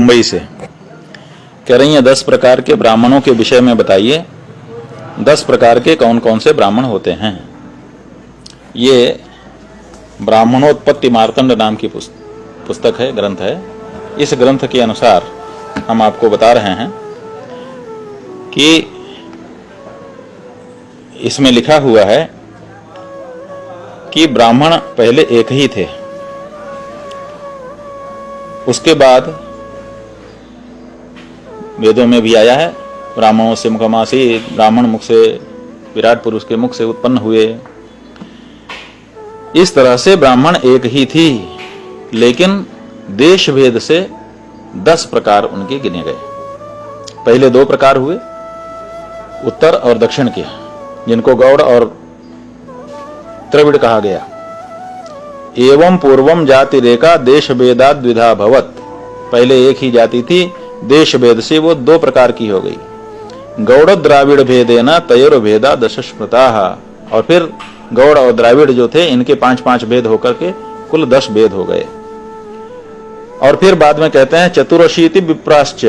मुंबई से कह रही हैं 10 प्रकार के ब्राह्मणों के विषय में बताइए, 10 प्रकार के कौन कौन से ब्राह्मण होते हैं। ये ब्राह्मणोत्पत्ति मार्तंड नाम की पुस्तक है, ग्रंथ है। इस ग्रंथ के अनुसार हम आपको बता रहे हैं कि इसमें लिखा हुआ है कि ब्राह्मण पहले एक ही थे, उसके बाद वेदों में भी आया है ब्राह्मणों से मुखमासी, ब्राह्मण मुख से, विराट पुरुष के मुख से उत्पन्न हुए। इस तरह से ब्राह्मण एक ही थी, लेकिन देश भेद से 10 प्रकार उनके गिने गए। पहले 2 प्रकार हुए, उत्तर और दक्षिण के, जिनको गौड़ और द्रविड़ कहा गया। एवं पूर्वम जाति रेखा देश भेदा द्विधा भवत। पहले एक ही जाति थी, देश भेद से वो 2 प्रकार की हो गई। गौड़ द्राविड़ भेदेना तयोर भेदा दश स्मृताः। और फिर गौड़ और द्राविड़ जो थे, इनके 5-5 भेद होकर के कुल 10 भेद हो गए। और फिर बाद में कहते हैं चतुरशीति विप्राश्च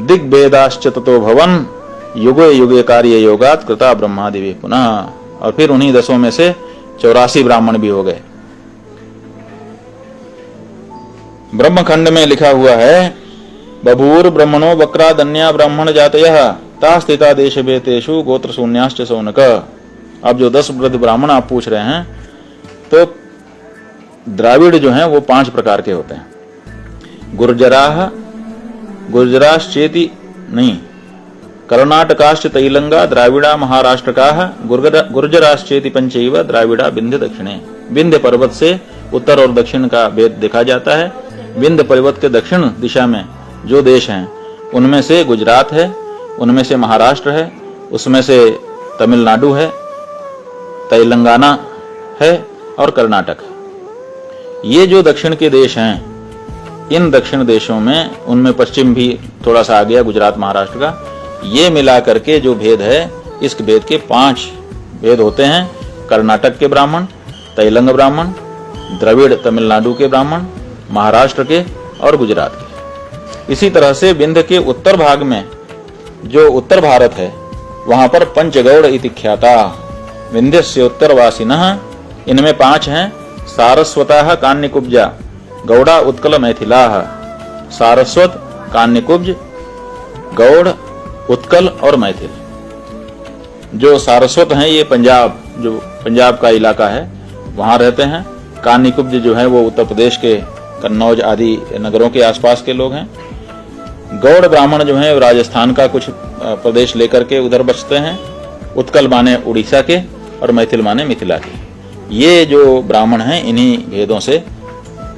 दिग्भेदाश्च ततो भवन युगे युगे कार्य योगात कृता ब्रह्मादिवे पुनः। और फिर उन्हीं 10 में से 84 ब्राह्मण भी हो गए। ब्रह्मखंड में लिखा हुआ है बभूर ब्रह्मणो वक्रादन्या ब्राह्मण जातयः ता स्थिता देश भेतेषु गोत्र शून्याश्च सौनक। अब जो 10 वृद्ध ब्राह्मण आप पूछ रहे हैं, तो द्राविड़ जो हैं वो 5 प्रकार के होते हैं। गुर्जराश्चेति नहीं, कर्नाटकाश्च तैलंगा द्राविड़ा महाराष्ट्रकाः गुर्जराश्चेति पंचैव द्राविड़ा विंध्य दक्षिणे। विंध्य पर्वत से उत्तर और दक्षिण का भेद देखा जाता है। विंध्य पर्वत के दक्षिण दिशा में जो देश हैं, उनमें से गुजरात है, उनमें से महाराष्ट्र है, उसमें से तमिलनाडु है, तेलंगाना है और कर्नाटक है। ये जो दक्षिण के देश हैं, इन दक्षिण देशों में, उनमें पश्चिम भी थोड़ा सा आ गया, गुजरात महाराष्ट्र का, ये मिला करके जो भेद है, इस भेद के 5 भेद होते हैं। कर्नाटक के ब्राह्मण, तेलंग ब्राह्मण, द्रविड़ तमिलनाडु के ब्राह्मण, महाराष्ट्र के और गुजरात के। इसी तरह से विंध्य के उत्तर भाग में जो उत्तर भारत है, वहां पर पंचगौड़ इति ख्याता विंध्यस्य उत्तरवासिनः। इनमें 5 हैं, सारस्वतः कान्यकुब्जा गौड़ा उत्कल मैथिलाः। सारस्वत, कान्यकुब्ज, गौड़, उत्कल और मैथिल। जो सारस्वत हैं ये पंजाब, जो पंजाब का इलाका है, वहां रहते हैं। कान्यकुब्ज जो है वो उत्तर प्रदेश के कन्नौज आदि नगरों के आसपास के लोग हैं। गौड़ ब्राह्मण जो हैं राजस्थान का कुछ प्रदेश लेकर के उधर बसते हैं। उत्कल माने उड़ीसा के और मैथिल माने मिथिला के। ये जो ब्राह्मण हैं, इन्हीं भेदों से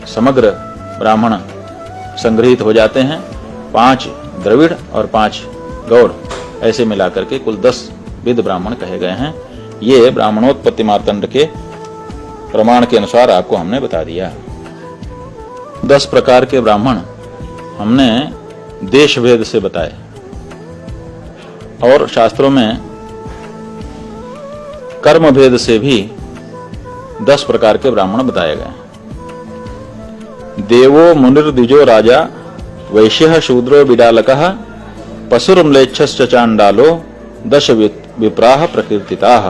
समग्र ब्राह्मण संग्रहित हो जाते हैं। 5 द्रविड़ और 5 गौड़, ऐसे मिलाकर के कुल 10 विध ब्राह्मण कहे गए हैं। ये ब्राह्मणोत्पत्ति मार्तंड के प्रमाण के अनुसार आपको हमने बता दिया। 10 प्रकार के ब्राह्मण हमने देश भेद से बताए, और शास्त्रों में कर्म भेद से भी 10 प्रकार के ब्राह्मण बताए गए। देवो मुनिर्द्विजो राजा वैश्यः शूद्रो बिडालकः पशुर्म्लेच्छश्च चांडालो 10 विप्राः प्रकीर्तिताः।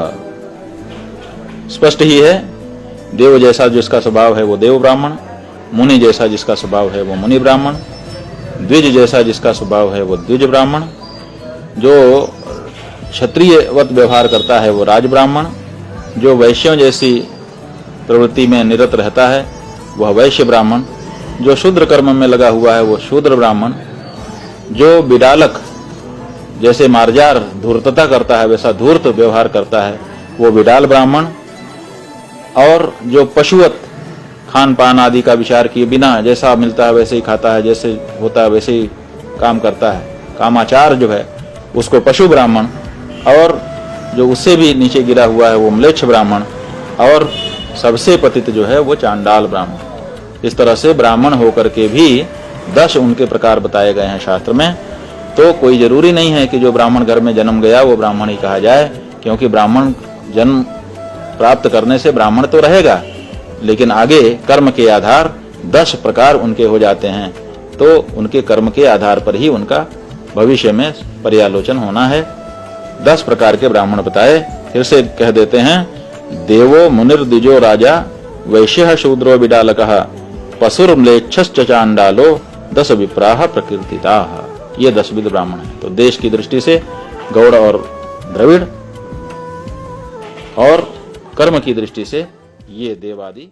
स्पष्ट ही है, देव जैसा जिसका स्वभाव है वो देव ब्राह्मण, मुनि जैसा जिसका स्वभाव है वो मुनि ब्राह्मण, द्विज जैसा जिसका स्वभाव है वो द्विज ब्राह्मण, जो क्षत्रियवत व्यवहार करता है वो राज ब्राह्मण, जो वैश्यों जैसी प्रवृत्ति में निरत रहता है वह वैश्य ब्राह्मण, जो शूद्र कर्म में लगा हुआ है वो शूद्र ब्राह्मण, जो बिडालक जैसे मार्जार धूर्तता करता है वैसा धूर्त व्यवहार करता है वो बिडाल ब्राह्मण, और जो पशुवत खान पान आदि का विचार किए बिना जैसा मिलता है वैसे ही खाता है, जैसे होता है वैसे ही काम करता है, कामाचार जो है उसको पशु ब्राह्मण, और जो उससे भी नीचे गिरा हुआ है वो म्लेच्छ ब्राह्मण, और सबसे पतित जो है वो चांडाल ब्राह्मण। इस तरह से ब्राह्मण होकर के भी 10 उनके प्रकार बताए गए हैं शास्त्र में। तो कोई जरूरी नहीं है कि जो ब्राह्मण घर में जन्म गया वो ब्राह्मण ही कहा जाए, क्योंकि ब्राह्मण जन्म प्राप्त करने से ब्राह्मण तो रहेगा, लेकिन आगे कर्म के आधार 10 प्रकार उनके हो जाते हैं। तो उनके कर्म के आधार पर ही उनका भविष्य में पर्यालोचन होना है। 10 प्रकार के ब्राह्मण बताए, फिर से कह देते हैं। देवो मुनिर्द्विजो राजा वैश्यः शूद्रो बिडालकः पशुर्म्लेच्छश्च चांडालो 10 विप्राः प्रकीर्तिताः। ये 10 विध ब्राह्मण हैं। तो देश की दृष्टि से गौड़ और द्रविड़, और कर्म की दृष्टि से ये देवादि